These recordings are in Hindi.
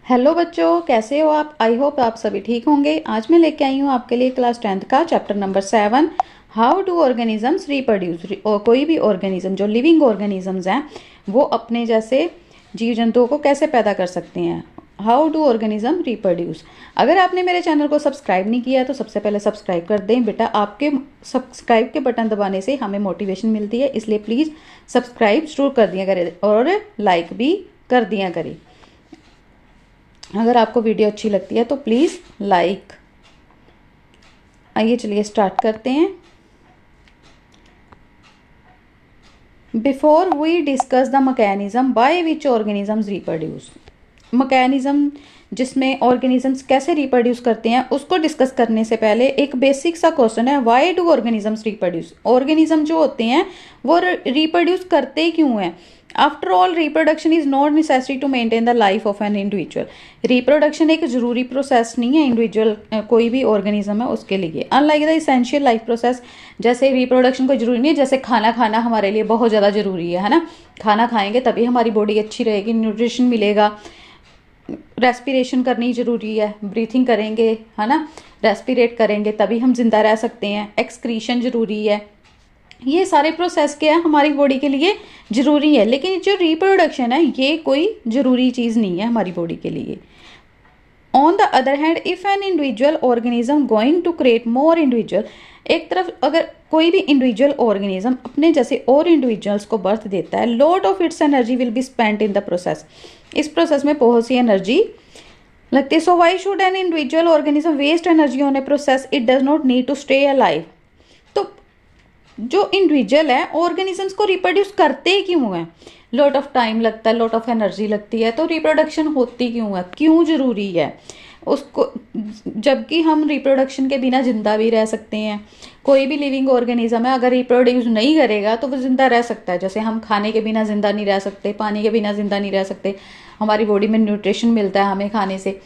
हेलो बच्चों, कैसे हो आप। आई होप आप सभी ठीक होंगे। आज मैं लेके आई हूँ आपके लिए क्लास 10th का chapter number 7, how do organisms reproduce. और कोई भी ऑर्गेनिज्म जो लिविंग ऑर्गेनिजम्स हैं वो अपने जैसे जीव जंतुओं को कैसे पैदा कर सकते हैं। How do organism reproduce. अगर आपने मेरे चैनल को सब्सक्राइब नहीं किया है तो सबसे पहले सब्सक्राइब कर दें बेटा। आपके सब्सक्राइब के बटन दबाने से हमें मोटिवेशन मिलती है, इसलिए प्लीज़ सब्सक्राइब जरूर कर दिया करें और लाइक भी कर दिया करें। अगर आपको वीडियो अच्छी लगती है तो प्लीज़ लाइक। आइए चलिए स्टार्ट करते हैं। Before we discuss the mechanism by which organisms reproduce. Mechanism जिसमें ऑर्गेनिजम्स कैसे रिप्रोड्यूस करते हैं उसको डिस्कस करने से पहले एक बेसिक सा क्वेश्चन है, why do organisms reproduce. Organism जो होते हैं वो रिप्रोड्यूस करते क्यों हैं। After all reproduction is not necessary to maintain the life of an individual. Reproduction एक जरूरी प्रोसेस नहीं है इंडिविजुअल कोई भी ऑर्गेनिज्म है उसके लिए। Unlike the essential life process, जैसे रिप्रोडक्शन कोई जरूरी नहीं है, जैसे खाना खाना हमारे लिए बहुत ज़्यादा जरूरी है ना। खाना खाएंगे तभी हमारी बॉडी अच्छी रहेगी, न्यूट्रिशन मिलेगा। रेस्पिरेशन करनी जरूरी है, ब्रीथिंग करेंगे है ना, रेस्पिरेट करेंगे तभी हम जिंदा रह सकते हैं। एक्सक्रीशन जरूरी है। ये सारे प्रोसेस क्या है हमारी बॉडी के लिए जरूरी है, लेकिन जो रिप्रोडक्शन है ये कोई जरूरी चीज़ नहीं है हमारी बॉडी के लिए। On the other hand if an individual organism going to create more individual, एक तरफ अगर कोई भी इंडिविजुअल ऑर्गेनिज्म अपने जैसे और इंडिविजुअल्स को बर्थ देता है, lot of its energy will be spent in the process. इस प्रोसेस में बहुत सी एनर्जी लगती है। So why should an individual organism waste energy on a process, it does not need to stay alive. तो जो इंडिविजुअल है ऑर्गेनिजम्स को रिप्रोड्यूस करते क्यों है, लॉट ऑफ टाइम लगता है, लॉट ऑफ एनर्जी लगती है, तो रिप्रोडक्शन होती क्यों है, क्यों जरूरी है उसको, जबकि हम रिप्रोडक्शन के बिना जिंदा भी रह सकते हैं। कोई भी लिविंग ऑर्गेनिज्म है अगर रिप्रोड्यूस नहीं करेगा तो वो जिंदा रह सकता है। जैसे हम खाने के बिना जिंदा नहीं रह सकते, पानी के बिना जिंदा नहीं रह सकते, हमारी बॉडी में न्यूट्रिशन मिलता है हमें खाने से।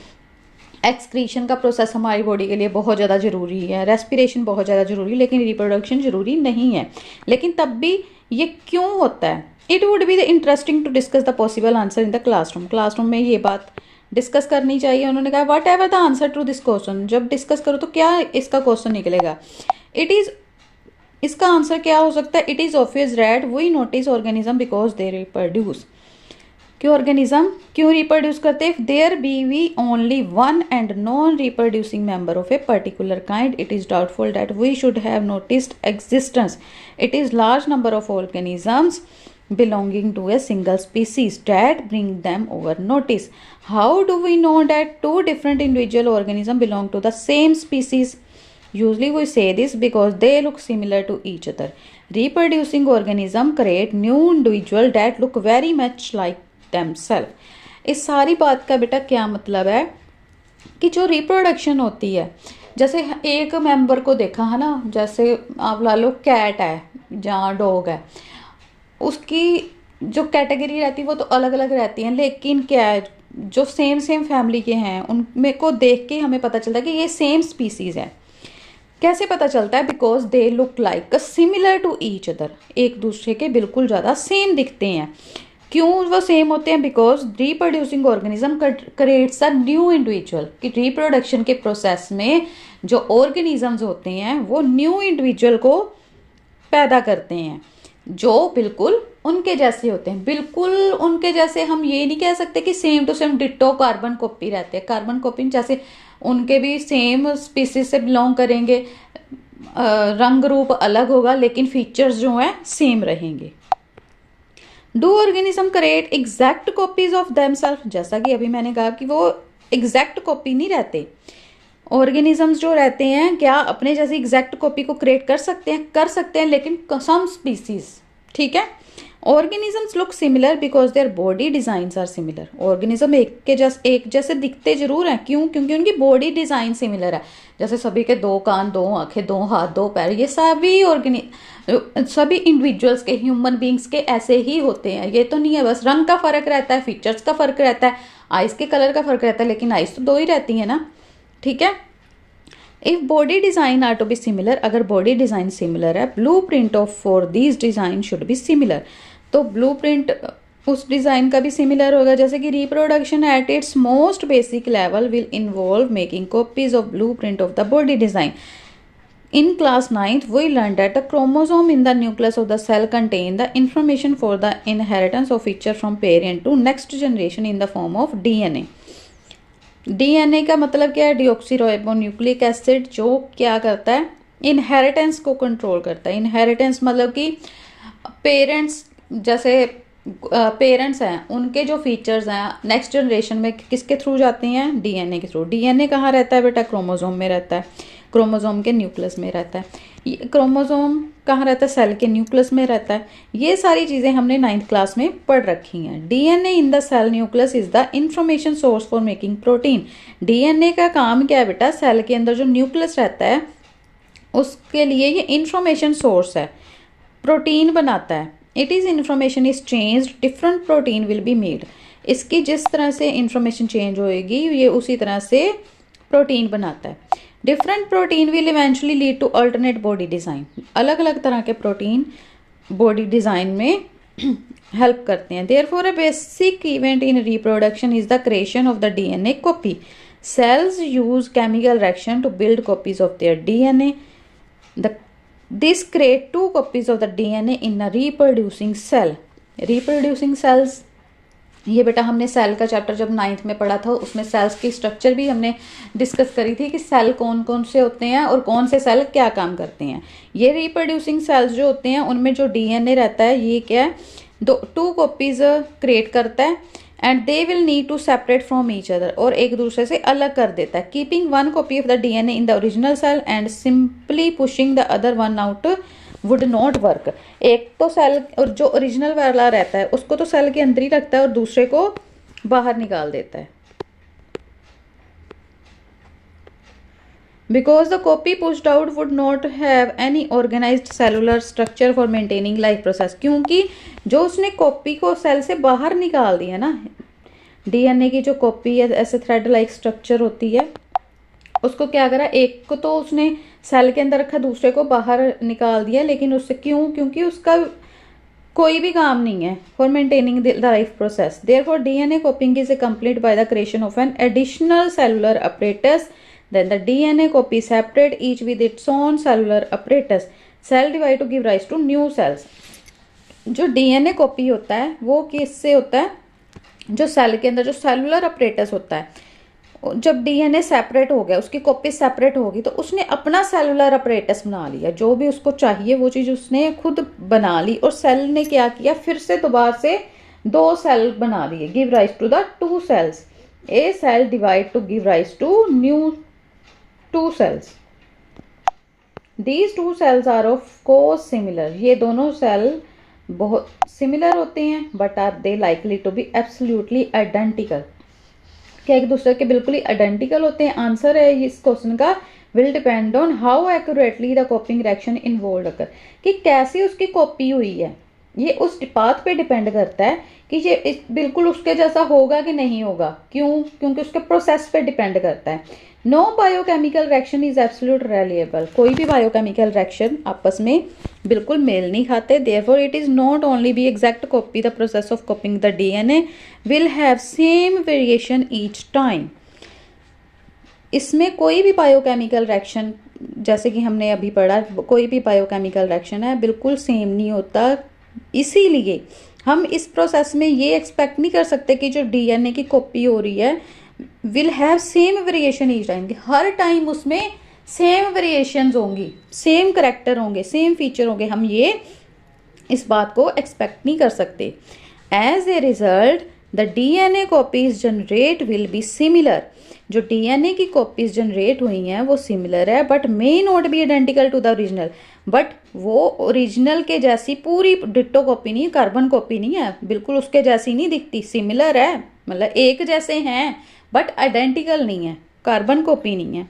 एक्सक्रीशन का प्रोसेस हमारी बॉडी के लिए बहुत ज़्यादा ज़रूरी है, रेस्पिरेशन बहुत ज़्यादा ज़रूरी है, लेकिन रिप्रोडक्शन ज़रूरी नहीं है। लेकिन तब भी ये क्यों होता है। It would be the interesting to discuss the possible answer in the classroom. Classroom में ये बात डिस्कस करनी चाहिए। उन्होंने कहा whatever the answer to this question, जब डिस्कस करो तो क्या इसका क्वेश्चन निकलेगा। इट इज़, इसका आंसर क्या हो सकता है। It is obvious that we notice organism because they reproduce. कि ऑर्गेनिज्म क्यों रिप्रोड्यूस करते हैं। There be we only one and non reproducing member of a particular kind, it is doubtful that we should have noticed existence. It is large number of organisms belonging to a single species that bring them over notice. How do we know that two different individual organisms belong to the same species? Usually we say this because they look similar to each other. Reproducing organisms create new individual that look very much like themselves. इस सारी बात का बेटा क्या मतलब है कि जो रिप्रोडक्शन होती है, जैसे एक मेंबर को देखा है ना, जैसे आप ला लो कैट है जहाँ डॉग है, उसकी जो कैटेगरी रहती है वो तो अलग अलग रहती हैं, लेकिन क्या है जो सेम फैमिली के हैं उनमें को देख के हमें पता चलता है कि ये सेम स्पीसीज है। कैसे पता चलता है, because they look like similar to each other, एक दूसरे के बिल्कुल ज़्यादा सेम दिखते हैं। क्यों वो सेम होते हैं, because reproducing organism creates a new individual. कि रिप्रोडक्शन के प्रोसेस में जो ऑर्गेनिजम्स होते हैं वो न्यू इंडिविजुअल को पैदा करते हैं जो बिल्कुल उनके जैसे होते हैं। बिल्कुल उनके जैसे हम ये नहीं कह सकते कि same to same ditto carbon copy रहते हैं। कार्बन कॉपी जैसे उनके भी सेम स्पीसीज से बिलोंग करेंगे, रंग रूप अलग होगा लेकिन फीचर्स जो हैं सेम रहेंगे। Do organism create exact copies of themselves, जैसा कि अभी मैंने कहा कि वो एग्जैक्ट कॉपी नहीं रहते। ऑर्गेनिजम्स जो रहते हैं क्या अपने जैसी एग्जैक्ट कॉपी को क्रिएट कर सकते हैं, लेकिन सम स्पीसीज, ठीक है। Organisms look similar because their body designs are similar. Organism एक जैसे दिखते जरूर हैं, क्यों, क्योंकि उनकी बॉडी डिजाइन सिमिलर है। जैसे सभी के दो कान, दो आंखें, दो हाथ, दो पैर, ये सभी इंडिविजुअल्स के, ह्यूमन बींग्स के ऐसे ही होते हैं। ये तो नहीं है बस रंग का फर्क रहता है, फीचर्स का फर्क रहता है, आइज के कलर का फर्क रहता है, लेकिन आइज तो दो ही रहती है ना, ठीक है। If body design are to be similar, अगर बॉडी डिजाइन सिमिलर है, blue print of for these design should be similar. तो ब्लू प्रिंट उस डिज़ाइन का भी सिमिलर होगा। जैसे कि reproduction at its most basic level will involve making copies of blue print of the body design. In class 9th, we learned that the chromosome in the nucleus of the cell contain the information for the inheritance of feature from parent to next generation in the form of DNA. DNA का मतलब क्या है? डिऑक्सीराइबोन्यूक्लिक एसिड, जो क्या करता है? इनहेरिटेंस को कंट्रोल करता है। इनहेरिटेंस मतलब कि पेरेंट्स, जैसे पेरेंट्स हैं, उनके जो फीचर्स हैं नेक्स्ट जनरेशन में किसके थ्रू जाते हैं? डीएनए के थ्रू। डीएनए कहाँ रहता है बेटा? क्रोमोसोम में रहता है, क्रोमोसोम के न्यूक्लियस में रहता है। क्रोमोसोम कहाँ रहता है? सेल के न्यूक्लियस में रहता है। ये सारी चीज़ें हमने 9th क्लास में पढ़ रखी हैं। DNA in the cell nucleus is the information source for making protein. DNA का काम क्या है बेटा? सेल के अंदर जो न्यूक्लियस रहता है उसके लिए ये इंफॉर्मेशन सोर्स है, प्रोटीन बनाता है। It is information is change different protein will be made. इसकी जिस तरह से इंफॉर्मेशन चेंज होएगी ये उसी तरह से प्रोटीन बनाता है। Different protein will eventually lead to alternate body design. अलग अलग तरह के प्रोटीन बॉडी डिज़ाइन में हेल्प करते हैं। Therefore a basic event in reproduction is the creation of the DNA copy. Cells use chemical reaction to build copies of their DNA. This create two copies of the DNA in a reproducing cell. Reproducing cells, ये बेटा हमने सेल का चैप्टर जब 9th में पढ़ा था उसमें सेल्स की स्ट्रक्चर भी हमने डिस्कस करी थी कि सेल कौन कौन से होते हैं और कौन से सेल क्या काम करते हैं। ये रिप्रोड्यूसिंग सेल्स जो होते हैं उनमें जो डीएनए रहता है ये क्या है? टू कॉपीज क्रिएट करता है and they will need to separate from each other, और एक दूसरे से अलग कर देता है। Keeping one copy of the DNA in the original cell and simply pushing the other one out would not work. एक तो सेल और जो ओरिजिनल वाला रहता है उसको तो सेल के अंदर ही रखता है और दूसरे को बाहर निकाल देता है। Because the copy pushed out would not have any organized cellular structure for maintaining life process। क्योंकि जो उसने कॉपी को सेल से बाहर निकाल दिया ना, डीएनए की जो कॉपी है ऐसे थ्रेड लाइक स्ट्रक्चर होती है, उसको क्या करा? एक को तो उसने सेल के अंदर रखा, दूसरे को बाहर निकाल दिया। लेकिन उससे क्यों? क्योंकि उसका कोई भी काम नहीं है for maintaining the life process. Therefore DNA कॉपिंग is complete by the creation of an additional cellular apparatus। Then the DNA copy separate each with its own cellular apparatus. Cell divide to give rise to new cells। जो डीएनए कॉपी होता है वो किससे होता है? जो सेल के अंदर जो सेलुलर अपरेटस होता है, जब डीएनए सेपरेट हो गया, उसकी कॉपी सेपरेट होगी तो उसने अपना सेलुलर अपरेटस बना लिया। जो भी उसको चाहिए वो चीज़ उसने खुद बना ली और सेल ने क्या किया? फिर से दोबारा से दो सेल बना दिए। Give rise to the two cells. A cell divide to give rise to new two cells। These two cells are of course similar। ये दोनों सेल बहुत सिमिलर होते हैं, but are they likely to be absolutely identical. क्या एक दूसरे के बिल्कुल ही आइडेंटिकल होते हैं? आंसर है इस क्वेश्चन का will depend on how accurately the copying reaction involve occur. कि कैसी उसकी कॉपी हुई है, ये उस बात पे डिपेंड करता है कि ये बिल्कुल उसके जैसा होगा कि नहीं होगा। क्यों? क्योंकि उसके प्रोसेस पे डिपेंड करता है। No biochemical reaction is absolute reliable. कोई भी बायोकेमिकल रिएक्शन आपस में बिल्कुल मेल नहीं खाते। Therefore it is not only be exact copy, the process of copying the DNA will have same variation each time. इसमें कोई भी बायोकेमिकल रिएक्शन, जैसे कि हमने अभी पढ़ा, कोई भी बायोकेमिकल रिएक्शन है बिल्कुल सेम नहीं होता। इसीलिए हम इस प्रोसेस में ये एक्सपेक्ट नहीं कर सकते कि जो डीएनए की कॉपी हो रही है will have same variation each time. Her time उसमें सेम वेरिएशंस होंगी, सेम करेक्टर होंगे, सेम फीचर होंगे। हम ये इस बात को एक्सपेक्ट नहीं कर सकते। As a result the DNA copies generate will be similar. जो डीएनए की कॉपीज जनरेट हुई हैं वो सिमिलर है, but may not be identical to the original. But वो ओरिजिनल के जैसी पूरी डिट्टो कॉपी नहीं, कार्बन कॉपी नहीं है, बिल्कुल उसके जैसी नहीं दिखती। सिमिलर है मतलब एक जैसे हैं बट आइडेंटिकल नहीं है, कार्बन कॉपी नहीं है।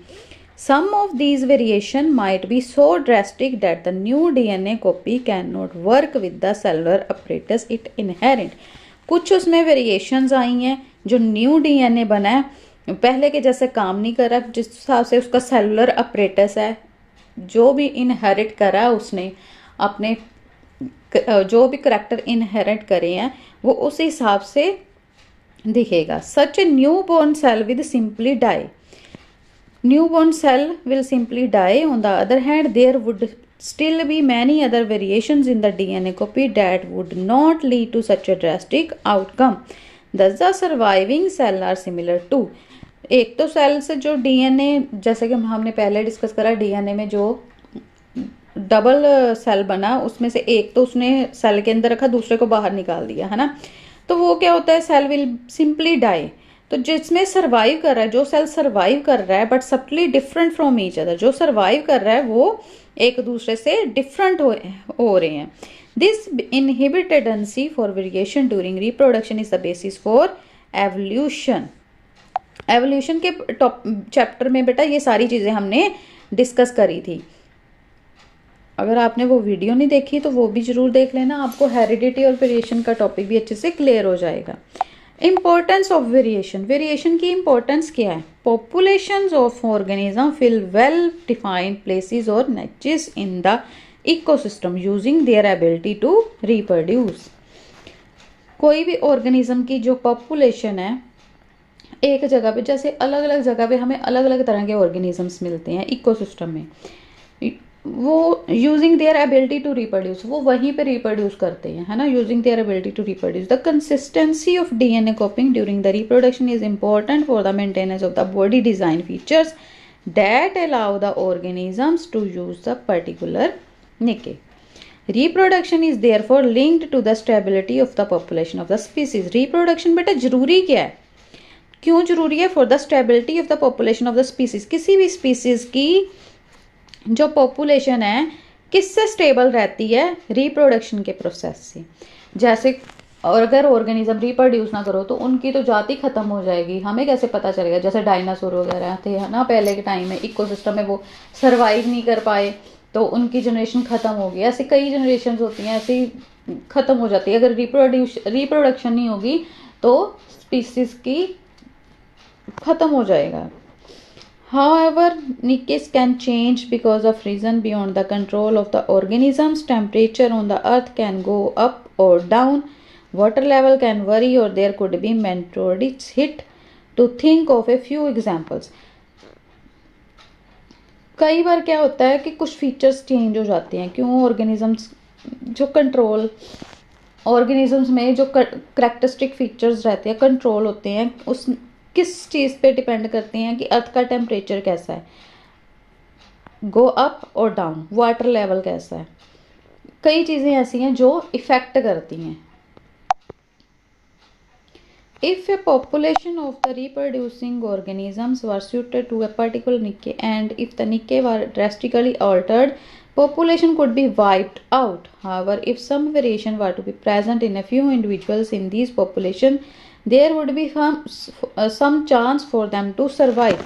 Some of these variation might be so drastic that the new DNA copy can not work with the cellular apparatus it inherit. कुछ उसमें वेरिएशंस आई हैं, जो न्यू डीएनए बना है पहले के जैसे काम नहीं कर रहा, जिस हिसाब से उसका सेलुलर अपरेटस है, जो भी इनहेरिट करा उसने अपने जो भी करैक्टर इनहेरिट करे हैं वो उस हिसाब से दिखेगा। Such a new born cell with simply die, newborn cell will simply die. On the other hand, there would still be many other variations in the DNA copy that would not lead to such a drastic outcome. Thus the surviving cell are similar to, एक तो सेल से जो डीएनए, जैसे कि हमने पहले डिस्कस करा, डीएनए में जो डबल सेल बना उसमें से एक तो उसने सेल के अंदर रखा, दूसरे को बाहर निकाल दिया, है ना। तो वो क्या होता है, सेल विल सिंपली डाई। तो जिसमें सरवाइव कर रहा है, जो सेल सरवाइव कर रहा है but subtly different from each other, जो सरवाइव कर रहा है वो एक दूसरे से डिफरेंट हो रहे हैं। This inhibit tendency for variation during reproduction is the basis for evolution. Evolution के टॉप चैप्टर में बेटा ये सारी चीजें हमने डिस्कस करी थी। अगर आपने वो वीडियो नहीं देखी तो वो भी जरूर देख लेना, आपको हेरिडिटी और वेरिएशन का टॉपिक भी अच्छे से क्लियर हो जाएगा। इंपॉर्टेंस ऑफ वेरिएशन, वेरिएशन की इंपॉर्टेंस क्या है। Populations of organism fill well defined places और niches in the ecosystem using their ability to reproduce. कोई भी ऑर्गेनिज्म की जो पॉपुलेशन है एक जगह पे, जैसे अलग अलग जगह पे हमें अलग अलग तरह के ऑर्गेनिजम्स मिलते हैं इकोसिस्टम में, वो using their ability to reproduce, वो वहीं पे रिप्रोड्यूस करते हैं, है ना, using their ability to reproduce. The consistency of DNA copying during the reproduction is important for the maintenance of the body design features that allow the organisms to use the particular niche. Reproduction is therefore linked to the stability of the population of the species. Reproduction बेटा जरूरी क्या है, क्यों जरूरी है, for the stability of the population of the species. किसी भी स्पीसीज की जो पॉपुलेशन है किससे स्टेबल रहती है, रिप्रोडक्शन के प्रोसेस से। जैसे और अगर ऑर्गेनिज्म रिप्रोड्यूस ना करो तो उनकी तो जाति खत्म हो जाएगी, हमें कैसे पता चलेगा। जैसे डायनासोर वगैरह थे, है ना, पहले के टाइम में इकोसिस्टम में वो सरवाइव नहीं कर पाए तो उनकी जनरेशन खत्म हो गई। ऐसे कई जनरेशन होती हैं, ऐसे ही खत्म हो जाती है। अगर रिप्रोडक्शन नहीं होगी तो स्पीसीज की खत्म हो जाएगा। However, niches can change because of reason beyond the control of the organisms. Temperature on the earth can go up or down. Water level can vary or there could be meteorites hit. To think of a few examples. कई बार क्या होता है कि कुछ फीचर्स चेंज हो जाते हैं, क्यों, ऑर्गेनिजम्स जो कंट्रोल, ऑर्गेनिजम्स में जो करेक्टरिस्टिक फीचर्स रहते हैं, कंट्रोल होते हैं, उस किस चीज़ पे डिपेंड करते हैं कि अर्थ का टेम्परेचर कैसा है, गो अप और डाउन, वाटर लेवल कैसा है। कई चीज़ें ऐसी हैं जो इफेक्ट करती हैं। If A population of the reproducing organisms were suited to a particular niche and if the niche were drastically altered, population could be wiped out. However, if some variation were to be present in a few individuals in these population, there would be some chance for them to survive.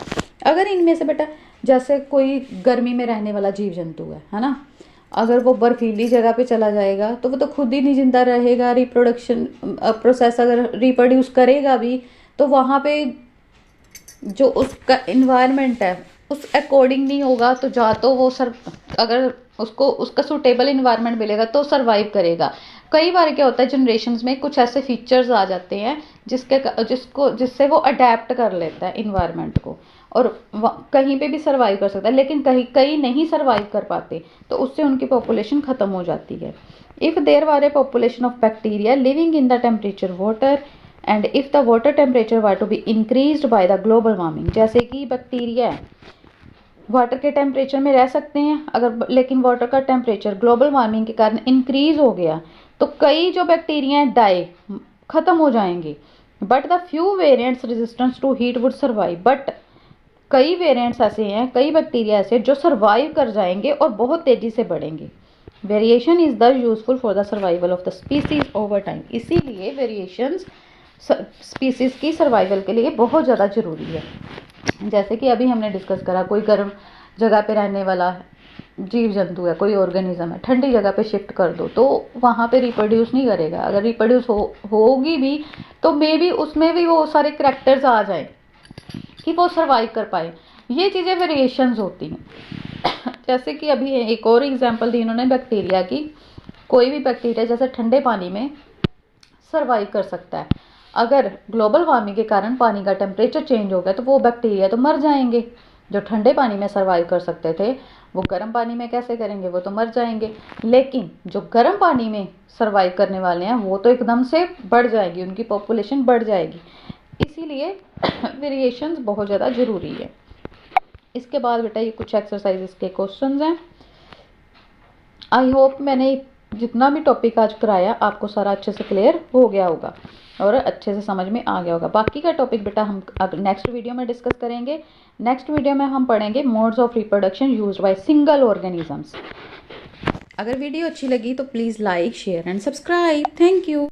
अगर इनमें से बेटा जैसे कोई गर्मी में रहने वाला जीव जंतु है ना, अगर वो बर्फीली जगह पे चला जाएगा तो वो तो खुद ही नहीं जिंदा रहेगा। रिप्रोडक्शन प्रोसेस अगर रिप्रोड्यूस करेगा भी तो वहाँ पे जो उसका इन्वायरमेंट है उस अकॉर्डिंग नहीं होगा, तो जा तो वो अगर उसको उसका सूटेबल इन्वायरमेंट मिलेगा तो सरवाइव करेगा। कई बार क्या होता है जनरेशन्स में कुछ ऐसे फीचर्स आ जाते हैं जिससे वो अडेप्ट कर लेता है इन्वायरमेंट को और कहीं पे भी सरवाइव कर सकता है, लेकिन कई नहीं सरवाइव कर पाते तो उससे उनकी पॉपुलेशन ख़त्म हो जाती है। If there were a population of bacteria living in the temperature water and if the water temperature were to be increased by the global warming, जैसे कि बैक्टीरिया है वाटर के टेम्परेचर में रह सकते हैं अगर, लेकिन वाटर का टेम्परेचर ग्लोबल वार्मिंग के कारण इंक्रीज हो गया तो कई जो बैक्टीरिया डाई खत्म हो जाएंगे। But the few variants resistance to heat would survive, but कई वेरिएंट्स ऐसे हैं, कई बैक्टीरिया ऐसे जो सर्वाइव कर जाएंगे और बहुत तेजी से बढ़ेंगे। Variation is the useful for the survival of the species over time, इसीलिए वेरिएशंस स्पीसीज की सर्वाइवल के लिए बहुत ज़्यादा ज़रूरी है। जैसे कि अभी हमने डिस्कस करा, कोई गर्म जगह पे रहने वाला जीव जंतु है, कोई ऑर्गेनिज्म है, ठंडी जगह पे शिफ्ट कर दो तो वहाँ पे रिप्रोड्यूस नहीं करेगा। अगर रिप्रोड्यूस होगी भी तो मे बी उसमें भी वो सारे करैक्टर्स आ जाए कि वो सर्वाइव कर पाए। ये चीज़ें वेरिएशंस होती हैं। जैसे कि अभी एक और एग्जांपल दी इन्होंने बैक्टीरिया की, कोई भी बैक्टीरिया जैसे ठंडे पानी में सर्वाइव कर सकता है। अगर ग्लोबल वार्मिंग के कारण पानी का टेम्परेचर चेंज हो गया तो वो बैक्टीरिया तो मर जाएंगे। जो ठंडे पानी में सर्वाइव कर सकते थे वो गर्म पानी में कैसे करेंगे, वो तो मर जाएंगे। लेकिन जो गर्म पानी में सर्वाइव करने वाले हैं वो तो एकदम से बढ़ जाएगी, उनकी पॉपुलेशन बढ़ जाएगी। इसीलिए वेरिएशंस बहुत ज़्यादा ज़रूरी है। इसके बाद बेटा ये कुछ एक्सरसाइजेस के क्वेश्चंस हैं। आई होप मैंने जितना भी टॉपिक आज कराया आपको सारा अच्छे से क्लियर हो गया होगा और अच्छे से समझ में आ गया होगा। बाकी का टॉपिक बेटा हम नेक्स्ट वीडियो में डिस्कस करेंगे। नेक्स्ट वीडियो में हम पढ़ेंगे modes of reproduction used by single organisms. अगर वीडियो अच्छी लगी तो please like, share and subscribe. Thank you.